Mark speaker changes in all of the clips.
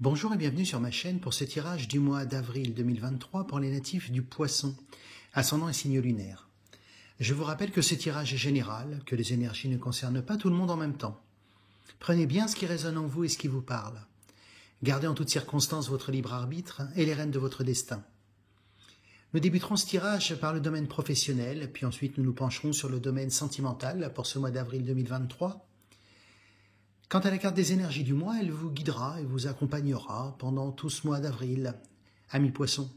Speaker 1: Bonjour et bienvenue sur ma chaîne pour ce tirage du mois d'avril 2023 pour les natifs du Poisson, ascendant et signe lunaire. Je vous rappelle que ce tirage est général, que les énergies ne concernent pas tout le monde en même temps. Prenez bien ce qui résonne en vous et ce qui vous parle. Gardez en toutes circonstances votre libre arbitre et les rênes de votre destin. Nous débuterons ce tirage par le domaine professionnel, puis ensuite nous nous pencherons sur le domaine sentimental pour ce mois d'avril 2023. Quant à la carte des énergies du mois, elle vous guidera et vous accompagnera pendant tout ce mois d'avril, ami Poisson.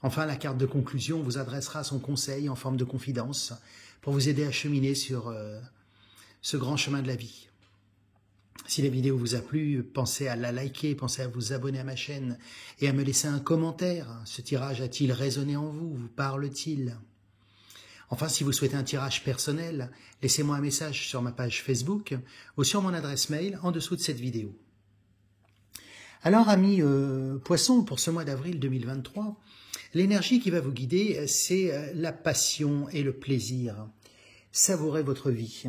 Speaker 1: Enfin, la carte de conclusion vous adressera son conseil en forme de confidence pour vous aider à cheminer sur ce grand chemin de la vie. Si la vidéo vous a plu, pensez à la liker, pensez à vous abonner à ma chaîne et à me laisser un commentaire. Ce tirage a-t-il résonné en vous? Vous parle-t-il? Enfin, si vous souhaitez un tirage personnel, laissez-moi un message sur ma page Facebook ou sur mon adresse mail en dessous de cette vidéo. Alors, amis Poissons, pour ce mois d'avril 2023, l'énergie qui va vous guider, c'est la passion et le plaisir. Savourez votre vie.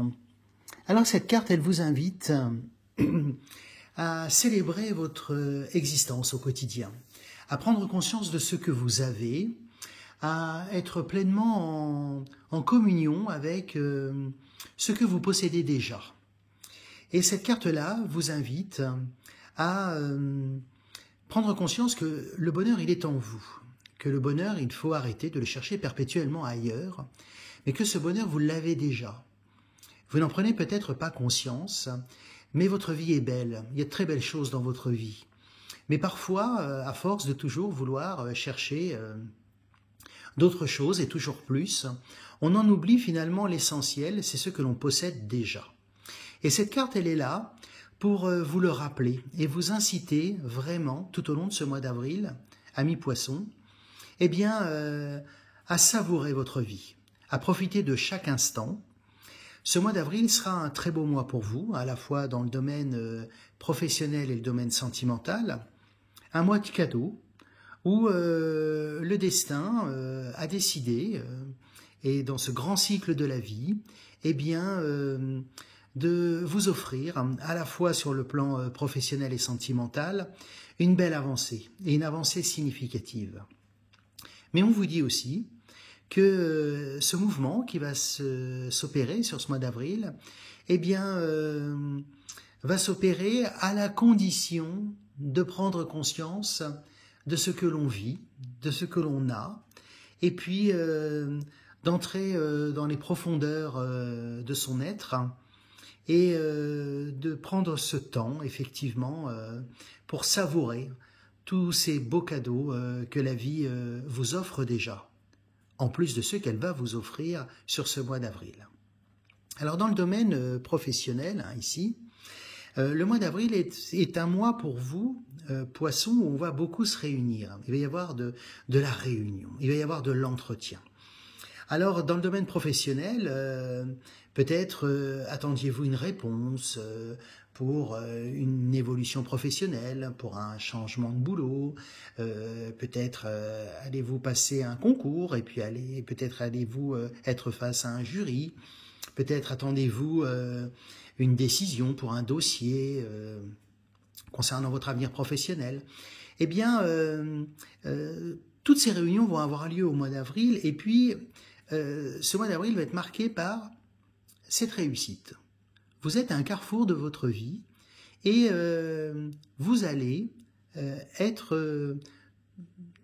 Speaker 1: Alors, cette carte, elle vous invite à célébrer votre existence au quotidien, à prendre conscience de ce que vous avez, à être pleinement en communion avec ce que vous possédez déjà. Et cette carte-là vous invite à prendre conscience que le bonheur, il est en vous. Que le bonheur, il faut arrêter de le chercher perpétuellement ailleurs, mais que ce bonheur, vous l'avez déjà. Vous n'en prenez peut-être pas conscience, mais votre vie est belle. Il y a de très belles choses dans votre vie. Mais parfois, à force de toujours vouloir chercher d'autres choses et toujours plus, on en oublie finalement l'essentiel, c'est ce que l'on possède déjà. Et cette carte, elle est là pour vous le rappeler et vous inciter vraiment, tout au long de ce mois d'avril, amis Poissons, eh bien, à savourer votre vie, à profiter de chaque instant. Ce mois d'avril sera un très beau mois pour vous, à la fois dans le domaine professionnel et le domaine sentimental, un mois de cadeaux, où le destin a décidé, et dans ce grand cycle de la vie, eh bien, de vous offrir, à la fois sur le plan professionnel et sentimental, une belle avancée, et une avancée significative. Mais on vous dit aussi que ce mouvement qui va s'opérer sur ce mois d'avril, eh bien, va s'opérer à la condition de prendre conscience de ce que l'on vit, de ce que l'on a, et puis d'entrer dans les profondeurs de son être et de prendre ce temps, effectivement, pour savourer tous ces beaux cadeaux que la vie vous offre déjà, en plus de ceux qu'elle va vous offrir sur ce mois d'avril. Alors dans le domaine professionnel, ici, le mois d'avril est un mois pour vous, Poissons, où on va beaucoup se réunir. Il va y avoir de la réunion, il va y avoir de l'entretien. Alors, dans le domaine professionnel, peut-être attendiez-vous une réponse pour une évolution professionnelle, pour un changement de boulot, peut-être allez-vous passer un concours, et puis peut-être allez-vous être face à un jury, peut-être attendez-vous une décision pour un dossier concernant votre avenir professionnel. Eh bien, toutes ces réunions vont avoir lieu au mois d'avril, et puis ce mois d'avril va être marqué par cette réussite. Vous êtes à un carrefour de votre vie, et vous allez être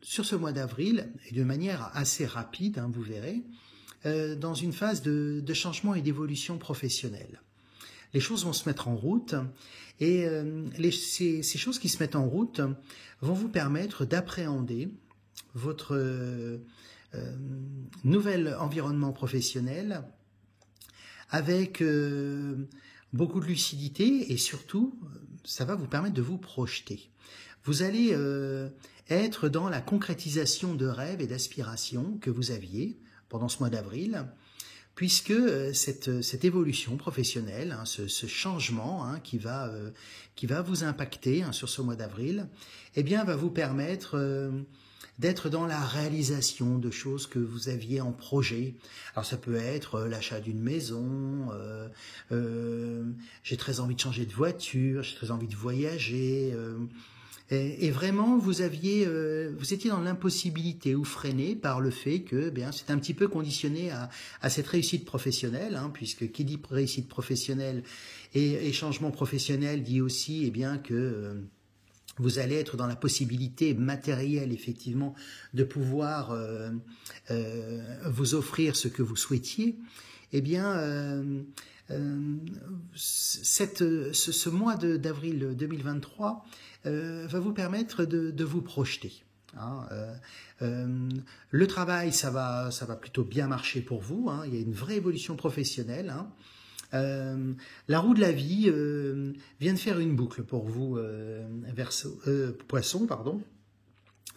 Speaker 1: sur ce mois d'avril, et de manière assez rapide, vous verrez, dans une phase de changement et d'évolution professionnelle. Les choses vont se mettre en route, et ces choses qui se mettent en route vont vous permettre d'appréhender votre nouvel environnement professionnel avec beaucoup de lucidité, et surtout, ça va vous permettre de vous projeter. Vous allez être dans la concrétisation de rêves et d'aspirations que vous aviez pendant ce mois d'avril, puisque cette évolution professionnelle, ce changement qui va vous impacter sur ce mois d'avril, eh bien, va vous permettre d'être dans la réalisation de choses que vous aviez en projet. Alors ça peut être l'achat d'une maison, j'ai très envie de changer de voiture, j'ai très envie de voyager, Et vraiment, vous étiez dans l'impossibilité ou freiné par le fait que, eh bien, c'est un petit peu conditionné à cette réussite professionnelle, hein, puisque qui dit réussite professionnelle et changement professionnel dit aussi, eh bien, que vous allez être dans la possibilité matérielle, effectivement, de pouvoir vous offrir ce que vous souhaitiez. Eh bien, ce mois d'avril 2023 va vous permettre de vous projeter. Hein, le travail, ça va plutôt bien marcher pour vous. Hein, il y a une vraie évolution professionnelle. Hein. La roue de la vie vient de faire une boucle pour vous, Poisson, pardon.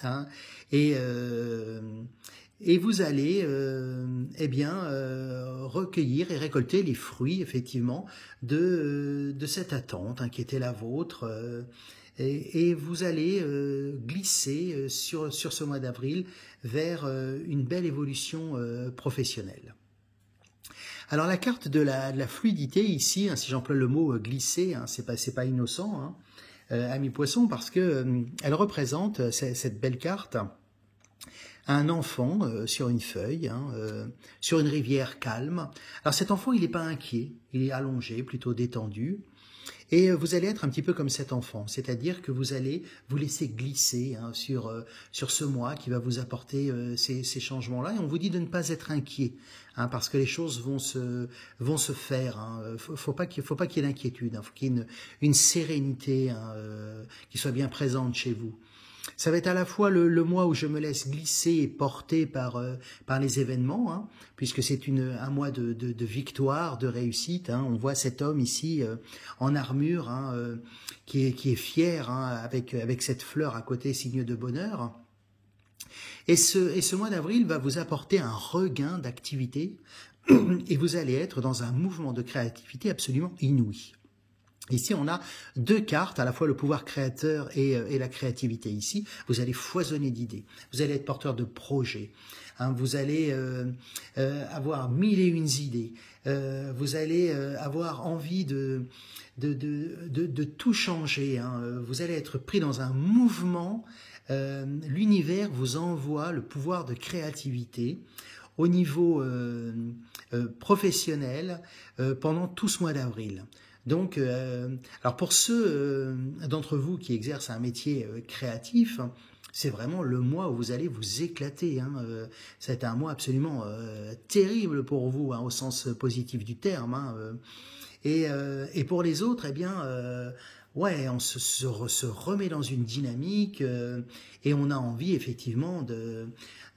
Speaker 1: Hein, et vous allez eh bien, recueillir et récolter les fruits, effectivement, de cette attente, hein, qui était la vôtre. Et vous allez glisser sur ce mois d'avril vers une belle évolution professionnelle. Alors la carte de la fluidité ici, hein, si j'emploie le mot glisser, hein, c'est pas innocent, hein, ami Poisson, parce que elle représente cette belle carte un enfant sur une feuille, hein, sur une rivière calme. Alors cet enfant, il n'est pas inquiet, il est allongé, plutôt détendu. Et vous allez être un petit peu comme cet enfant, c'est-à-dire que vous allez vous laisser glisser, hein, sur ce mois qui va vous apporter ces changements-là. Et on vous dit de ne pas être inquiet, hein, parce que les choses vont se faire. Hein. Faut pas qu'il y ait d'inquiétude, hein, faut qu'il y ait une sérénité, hein, qui soit bien présente chez vous. Ça va être à la fois le mois où je me laisse glisser et porter par les événements, hein, puisque c'est un mois de victoire, de réussite. Hein. On voit cet homme ici en armure, hein, qui est fier, hein, avec cette fleur à côté, signe de bonheur. Et ce mois d'avril va vous apporter un regain d'activité et vous allez être dans un mouvement de créativité absolument inouï. Ici, on a deux cartes, à la fois le pouvoir créateur et la créativité. Ici, vous allez foisonner d'idées, vous allez être porteur de projets, hein, vous allez avoir mille et une idées, vous allez avoir envie de tout changer, hein, vous allez être pris dans un mouvement, l'univers vous envoie le pouvoir de créativité au niveau professionnel pendant tout ce mois d'avril. Donc, alors pour ceux d'entre vous qui exercent un métier créatif, c'est vraiment le mois où vous allez vous éclater. Hein. Ça va être un mois absolument terrible pour vous, hein, au sens positif du terme. Hein. Et pour les autres, eh bien, ouais, on se remet dans une dynamique et on a envie effectivement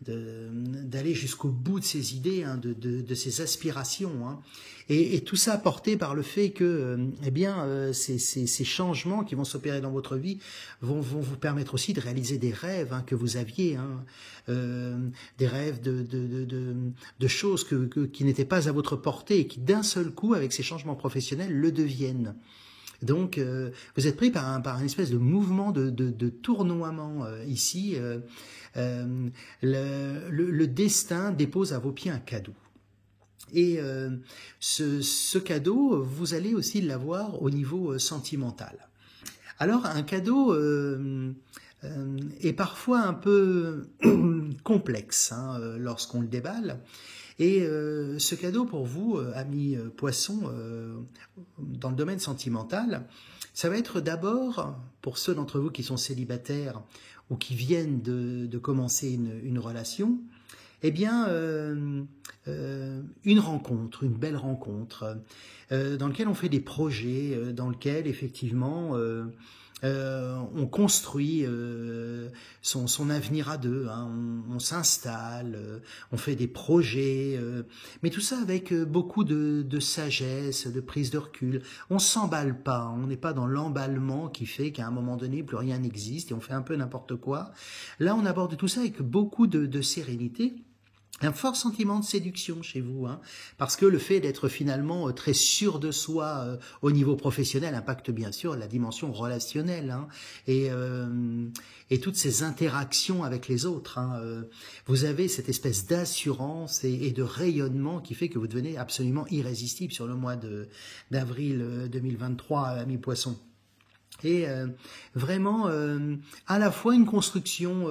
Speaker 1: d'aller jusqu'au bout de ses idées, hein, de ses aspirations, hein. Et tout ça porté par le fait que, eh bien, ces changements qui vont s'opérer dans votre vie vont vous permettre aussi de réaliser des rêves, hein, que vous aviez, hein, des rêves de choses qui n'étaient pas à votre portée et qui d'un seul coup, avec ces changements professionnels, le deviennent. Donc, vous êtes pris par une espèce de mouvement de tournoiement ici. Le destin dépose à vos pieds un cadeau. Et ce cadeau, vous allez aussi l'avoir au niveau sentimental. Alors, un cadeau est parfois un peu complexe, hein, lorsqu'on le déballe. Et ce cadeau pour vous, amis Poissons, dans le domaine sentimental, ça va être d'abord, pour ceux d'entre vous qui sont célibataires ou qui viennent de commencer une relation, eh bien, une rencontre, une belle rencontre, dans laquelle on fait des projets, dans lequel, effectivement, on construit son avenir à deux, hein, on s'installe, on fait des projets, mais tout ça avec beaucoup de sagesse, de prise de recul. On s'emballe pas, on n'est pas dans l'emballement qui fait qu'à un moment donné, plus rien n'existe et on fait un peu n'importe quoi. Là, on aborde tout ça avec beaucoup de sérénité. Un fort sentiment de séduction chez vous, hein, parce que le fait d'être finalement très sûr de soi au niveau professionnel impacte bien sûr la dimension relationnelle, hein, et toutes ces interactions avec les autres. Hein, vous avez cette espèce d'assurance et de rayonnement qui fait que vous devenez absolument irrésistible sur le mois d'avril 2023, amis Poissons. Et vraiment à la fois une construction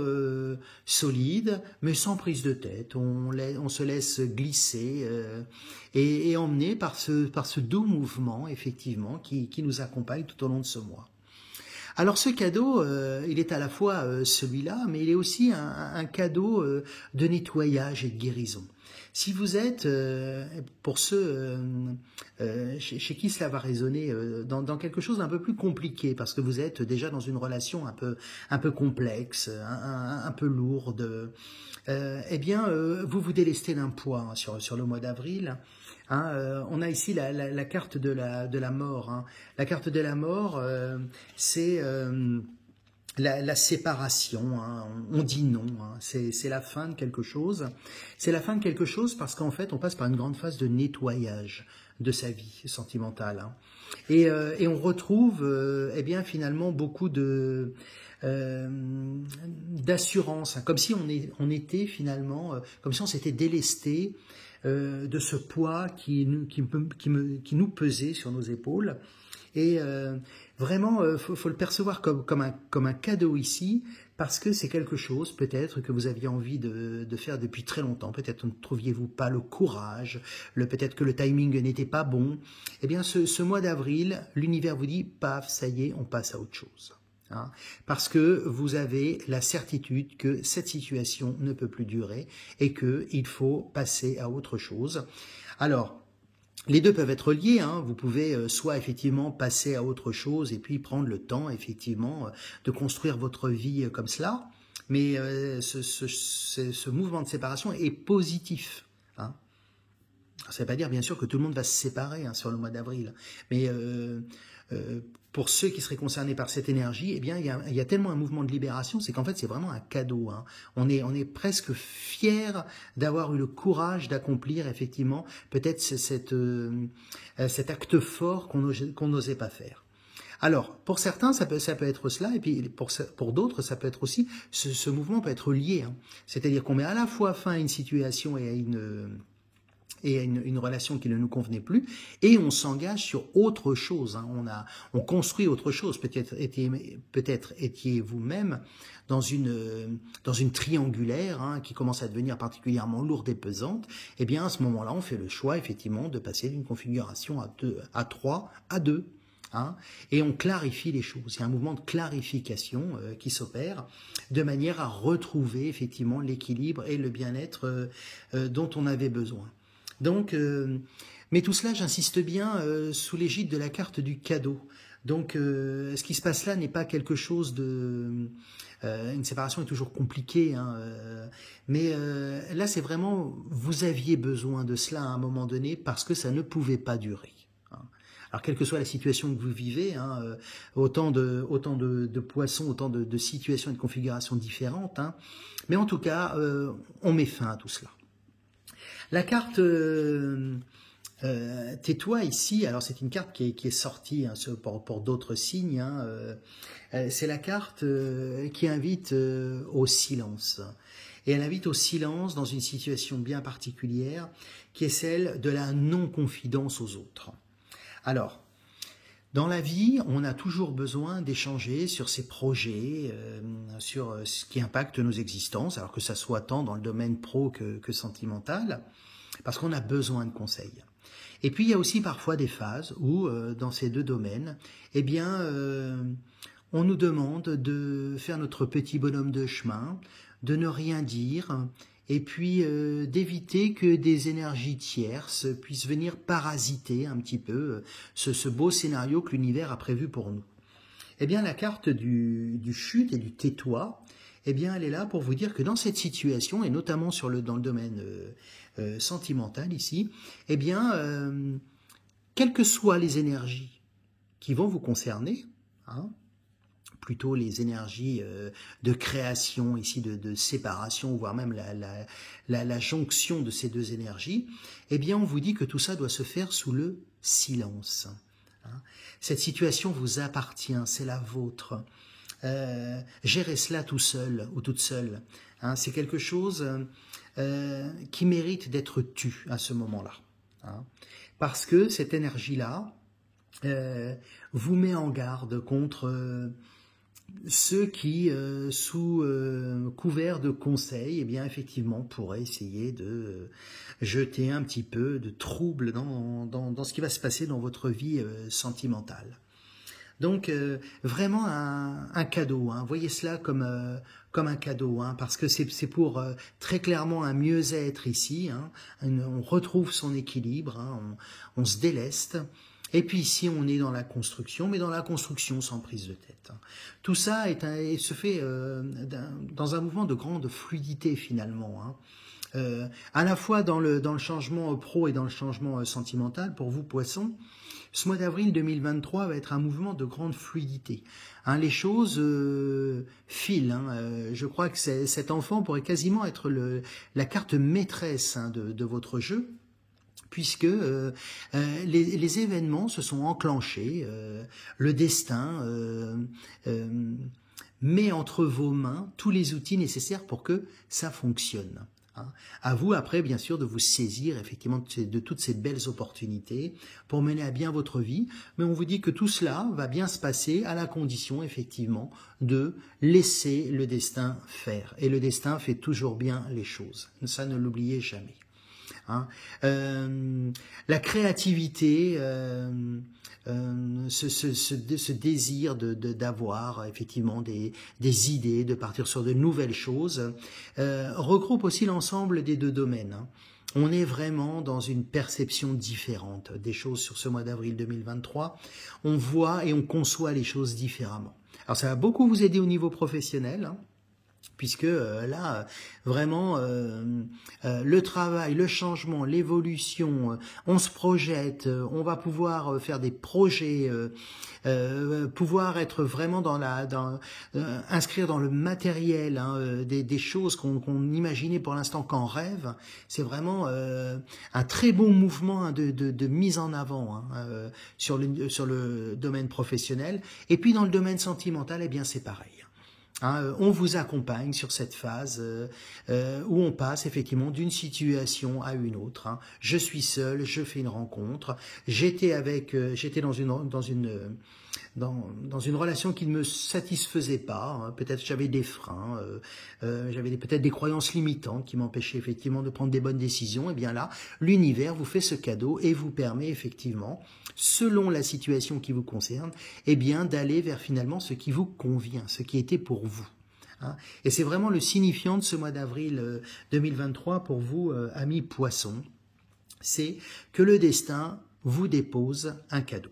Speaker 1: solide, mais sans prise de tête. On se laisse glisser et emmener par ce doux mouvement, effectivement, qui nous accompagne tout au long de ce mois. Alors ce cadeau, il est à la fois celui-là, mais il est aussi un cadeau de nettoyage et de guérison. Si vous êtes, pour ceux chez qui cela va résonner, dans quelque chose d'un peu plus compliqué, parce que vous êtes déjà dans une relation un peu complexe, un peu lourde, eh bien, vous vous délestez d'un poids hein, sur le mois d'avril. Hein, on a ici la carte de la mort. Hein. La carte de la mort, c'est la séparation. Hein. On dit non. Hein. C'est la fin de quelque chose. C'est la fin de quelque chose parce qu'en fait, on passe par une grande phase de nettoyage de sa vie sentimentale. Hein. Et on retrouve, eh bien, finalement, beaucoup d'assurance, hein, comme si on était finalement, comme si on s'était délesté de ce poids qui nous pesait sur nos épaules. Et vraiment, faut le percevoir comme un cadeau ici, parce que c'est quelque chose peut-être que vous aviez envie de faire depuis très longtemps. Peut-être ne trouviez-vous pas le courage, peut-être que le timing n'était pas bon. Eh bien, ce mois d'avril, l'univers vous dit, paf, ça y est, on passe à autre chose. Hein, parce que vous avez la certitude que cette situation ne peut plus durer et qu'il faut passer à autre chose. Alors, les deux peuvent être liés, hein. Vous pouvez soit effectivement passer à autre chose et puis prendre le temps effectivement de construire votre vie comme cela, mais ce mouvement de séparation est positif. Hein. Ça ne veut pas dire bien sûr que tout le monde va se séparer hein, sur le mois d'avril, mais pour ceux qui seraient concernés par cette énergie, eh bien, il y a tellement un mouvement de libération, c'est qu'en fait, c'est vraiment un cadeau. Hein. On est presque fier d'avoir eu le courage d'accomplir effectivement peut-être cet acte fort qu'on n'osait pas faire. Alors, pour certains, ça peut être cela, et puis pour d'autres, ça peut être aussi, ce mouvement peut être lié. Hein. C'est-à-dire qu'on met à la fois fin à une situation et à une relation qui ne nous convenait plus, et on s'engage sur autre chose. Hein. On construit autre chose. Peut-être étiez vous-même dans une triangulaire hein, qui commence à devenir particulièrement lourde et pesante. Eh bien, à ce moment-là, on fait le choix, effectivement, de passer d'une configuration à 3 à 2. Hein, et on clarifie les choses. Il y a un mouvement de clarification qui s'opère de manière à retrouver effectivement l'équilibre et le bien-être dont on avait besoin. Donc, mais tout cela, j'insiste bien, sous l'égide de la carte du cadeau. Donc, ce qui se passe là n'est pas quelque chose de... une séparation est toujours compliquée, hein, mais là, c'est vraiment, vous aviez besoin de cela à un moment donné parce que ça ne pouvait pas durer. Hein. Alors, quelle que soit la situation que vous vivez, hein, autant de poissons, autant de situations et de configurations différentes, hein, mais en tout cas, on met fin à tout cela. La carte Tais-toi ici, alors c'est une carte qui est sortie hein, pour d'autres signes, hein, c'est la carte qui invite au silence. Et elle invite au silence dans une situation bien particulière qui est celle de la non-confidence aux autres. Alors, dans la vie, on a toujours besoin d'échanger sur ses projets, sur ce qui impacte nos existences, alors que ça soit tant dans le domaine pro que sentimental, parce qu'on a besoin de conseils. Et puis, il y a aussi parfois des phases où, dans ces deux domaines, eh bien, on nous demande de faire notre petit bonhomme de chemin, de ne rien dire, et puis d'éviter que des énergies tierces puissent venir parasiter un petit peu ce beau scénario que l'univers a prévu pour nous. Eh bien, la carte du chute et du tais-toi, eh bien, elle est là pour vous dire que dans cette situation, et notamment dans le domaine sentimental ici, eh bien, quelles que soient les énergies qui vont vous concerner, hein, plutôt les énergies de création, ici de séparation, voire même la jonction de ces deux énergies, eh bien on vous dit que tout ça doit se faire sous le silence. Hein. Cette situation vous appartient, c'est la vôtre. Gérez cela tout seul ou toute seule. Hein. C'est quelque chose qui mérite d'être tu à ce moment-là. Hein. Parce que cette énergie-là, vous met en garde contre ceux qui, sous couvert de conseils, eh bien effectivement pourraient essayer de jeter un petit peu de trouble dans ce qui va se passer dans votre vie sentimentale. Donc vraiment un cadeau, hein. Voyez cela comme un cadeau, hein, parce que c'est pour très clairement un mieux-être ici, hein. On retrouve son équilibre, hein, on se déleste. Et puis ici, on est dans la construction, mais dans la construction sans prise de tête. Tout ça se fait dans un mouvement de grande fluidité finalement, hein. À la fois dans le changement pro et dans le changement sentimental, pour vous, Poissons, ce mois d'avril 2023 va être un mouvement de grande fluidité. Hein, les choses filent. Hein. Je crois que cet enfant pourrait quasiment être la carte maîtresse, hein, de votre jeu, puisque les événements se sont enclenchés, le destin met entre vos mains tous les outils nécessaires pour que ça fonctionne. Hein. À vous, après, bien sûr, de vous saisir effectivement de toutes ces belles opportunités pour mener à bien votre vie. Mais on vous dit que tout cela va bien se passer à la condition, effectivement, de laisser le destin faire. Et le destin fait toujours bien les choses. Ça, ne l'oubliez jamais. Hein. La créativité, ce désir d'avoir effectivement des idées, de partir sur de nouvelles choses, regroupe aussi l'ensemble des deux domaines. Hein. On est vraiment dans une perception différente des choses sur ce mois d'avril 2023. On voit et on conçoit les choses différemment. Alors ça va beaucoup vous aider au niveau professionnel, hein, puisque là, vraiment, le travail, le changement, l'évolution, on se projette, on va pouvoir faire des projets, pouvoir être vraiment inscrire dans le matériel, hein, des choses qu'on imaginait pour l'instant qu'en rêve. C'est vraiment un très bon mouvement, hein, de mise en avant, hein, sur le domaine professionnel. Et puis dans le domaine sentimental, eh bien c'est pareil. Hein, on vous accompagne sur cette phase où on passe effectivement d'une situation à une autre. Hein. Je suis seul, je fais une rencontre. J'étais dans une relation qui ne me satisfaisait pas. Hein. Peut-être j'avais des freins, j'avais peut-être des croyances limitantes qui m'empêchaient effectivement de prendre des bonnes décisions. Et bien là, l'univers vous fait ce cadeau et vous permet effectivement, selon la situation qui vous concerne, eh bien d'aller vers finalement ce qui vous convient, ce qui était pour vous. Hein. Et c'est vraiment le signifiant de ce mois d'avril 2023 pour vous, amis Poissons, c'est que le destin vous dépose un cadeau.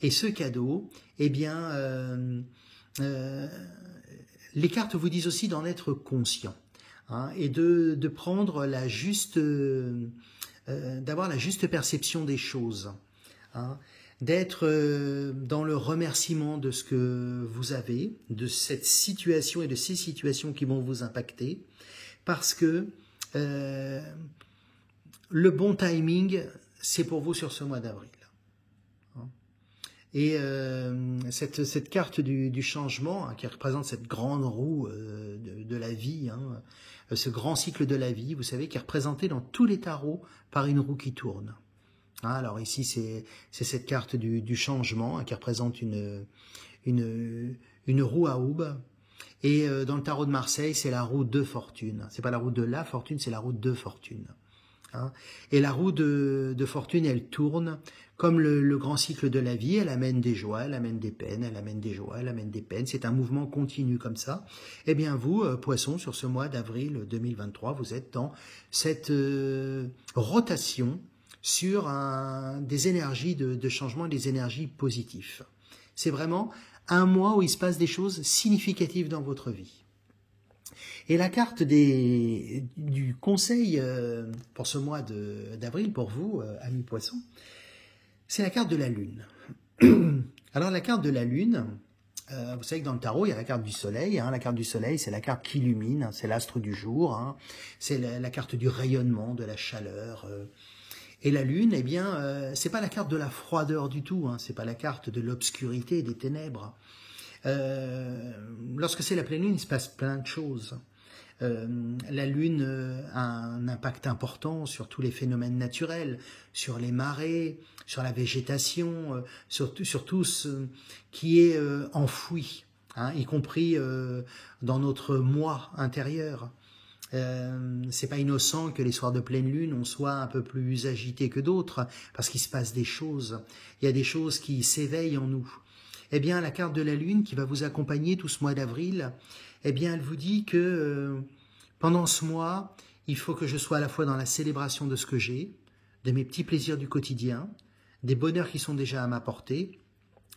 Speaker 1: Et ce cadeau, eh bien, les cartes vous disent aussi d'en être conscient, hein, et de prendre d'avoir la juste perception des choses. Hein, d'être dans le remerciement de ce que vous avez, de cette situation et de ces situations qui vont vous impacter, parce que le bon timing, c'est pour vous sur ce mois d'avril. Hein. Et cette carte du changement, hein, qui représente cette grande roue de la vie, hein, ce grand cycle de la vie, vous savez, qui est représenté dans tous les tarots par une roue qui tourne. Hein, alors ici, c'est cette carte du changement, hein, qui représente une roue à aubes. Et dans le tarot de Marseille, c'est la roue de fortune. C'est pas la roue de la fortune, c'est la roue de fortune. Hein. Et la roue de fortune, elle tourne comme le grand cycle de la vie. Elle amène des joies, elle amène des peines, elle amène des joies, elle amène des peines. C'est un mouvement continu comme ça. Eh bien vous, Poissons, sur ce mois d'avril 2023, vous êtes dans cette rotation sur des énergies de changement et des énergies positives. C'est vraiment un mois où il se passe des choses significatives dans votre vie. Et la carte du conseil pour ce mois d'avril, pour vous, amis Poissons, c'est la carte de la Lune. Alors la carte de la Lune, vous savez que dans le tarot, il y a la carte du soleil. Hein. La carte du soleil, c'est la carte qui illumine, hein, c'est l'astre du jour, hein, c'est la carte du rayonnement, de la chaleur. Et la Lune, eh bien, c'est pas la carte de la froideur du tout, hein, c'est pas la carte de l'obscurité, des ténèbres. Lorsque c'est la pleine Lune, il se passe plein de choses. La Lune a un impact important sur tous les phénomènes naturels, sur les marées, sur la végétation, sur tout ce qui est enfoui, hein, y compris dans notre moi intérieur. C'est pas innocent que les soirs de pleine lune on soit un peu plus agité que d'autres, parce qu'il se passe des choses. Il y a des choses qui s'éveillent en nous. Eh bien, la carte de la lune qui va vous accompagner tout ce mois d'avril, eh bien, elle vous dit que pendant ce mois, il faut que je sois à la fois dans la célébration de ce que j'ai, de mes petits plaisirs du quotidien, des bonheurs qui sont déjà à ma portée,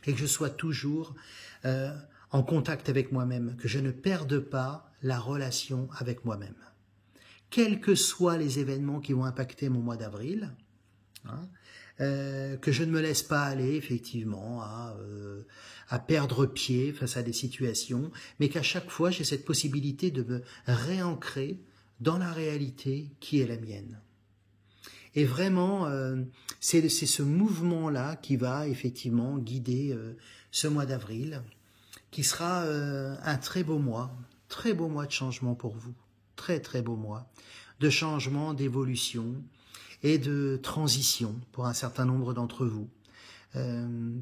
Speaker 1: et que je sois toujours en contact avec moi-même, que je ne perde pas la relation avec moi-même. Quels que soient les événements qui vont impacter mon mois d'avril, hein, que je ne me laisse pas aller effectivement à perdre pied face à des situations, mais qu'à chaque fois j'ai cette possibilité de me réancrer dans la réalité qui est la mienne. Et vraiment, c'est ce mouvement-là qui va effectivement guider ce mois d'avril, qui sera un très beau mois de changement pour vous, très très beau mois, de changement, d'évolution et de transition pour un certain nombre d'entre vous.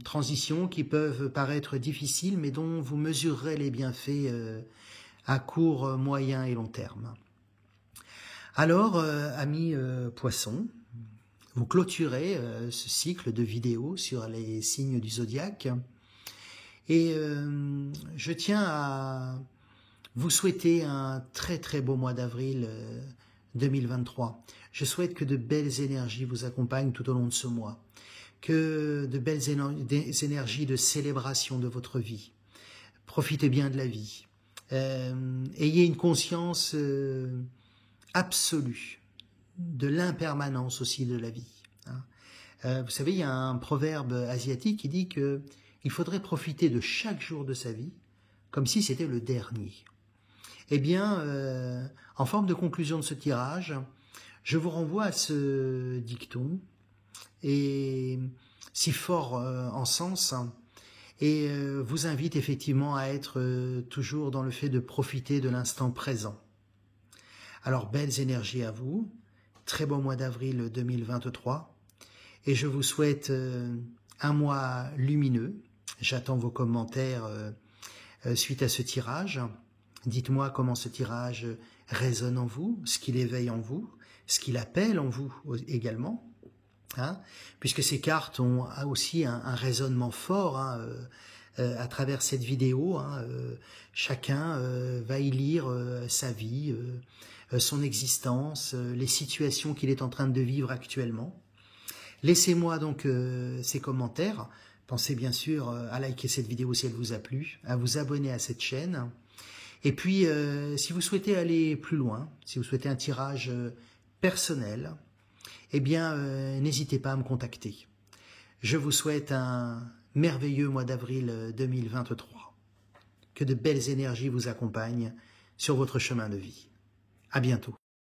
Speaker 1: Transitions qui peuvent paraître difficiles, mais dont vous mesurerez les bienfaits à court, moyen et long terme. Alors, amis poissons, vous clôturez ce cycle de vidéos sur les signes du zodiaque. Et je tiens à vous souhaiter un très très beau mois d'avril 2023. Je souhaite que de belles énergies vous accompagnent tout au long de ce mois, que de belles énergies de célébration de votre vie. Profitez bien de la vie. Ayez une conscience absolue de l'impermanence aussi de la vie. Vous savez, il y a un proverbe asiatique qui dit que il faudrait profiter de chaque jour de sa vie comme si c'était le dernier. Eh bien, en forme de conclusion de ce tirage, je vous renvoie à ce dicton, et si fort en sens, et vous invite effectivement à être toujours dans le fait de profiter de l'instant présent. Alors, belles énergies à vous, très beau mois d'avril 2023, et je vous souhaite un mois lumineux. J'attends vos commentaires suite à ce tirage. Dites-moi comment ce tirage résonne en vous, ce qu'il éveille en vous, ce qu'il appelle en vous également. Hein, puisque ces cartes ont aussi un raisonnement fort à travers cette vidéo. Chacun va y lire sa vie, son existence, les situations qu'il est en train de vivre actuellement. Laissez-moi donc ces commentaires. Pensez bien sûr à liker cette vidéo si elle vous a plu, à vous abonner à cette chaîne. Et puis, si vous souhaitez aller plus loin, si vous souhaitez un tirage personnel, eh bien, n'hésitez pas à me contacter. Je vous souhaite un merveilleux mois d'avril 2023. Que de belles énergies vous accompagnent sur votre chemin de vie. À bientôt.